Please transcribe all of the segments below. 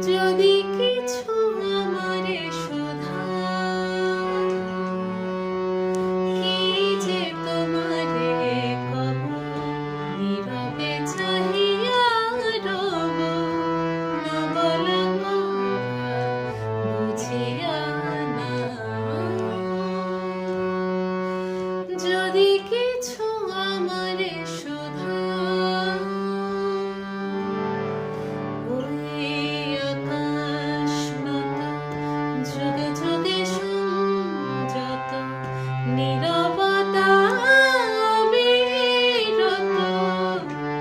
যদি কিছু আমারে শোধা, কি যে তোমারে কব, নীরবে চাহিয়া রব, না বলা কথা বুঝিয়া না। যদি কিছু আমারে শোধা, ওই আকাশ নত যুগে যুগে সংযত, নীরবতা বিরত,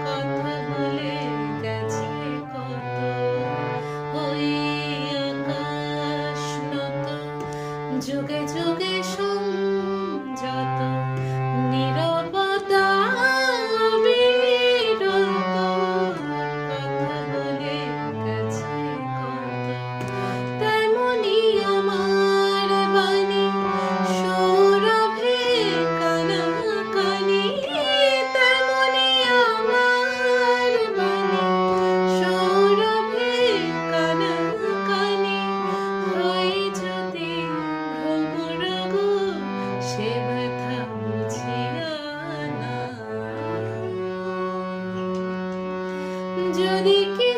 কথা বলে গেছে কত। ওই আকাশ নত যুগে যুগে সংযত, নীরবতা বিরত, কথা বলে গেছে কত। তেমনি আমার বাণী সৌরভে কানাকানি, তেমনি আমার বাণী সৌরভে কানাকানি, হয় যদি ভ্রমরগ সে ব্যথা বুঝিয়া না। যদি কি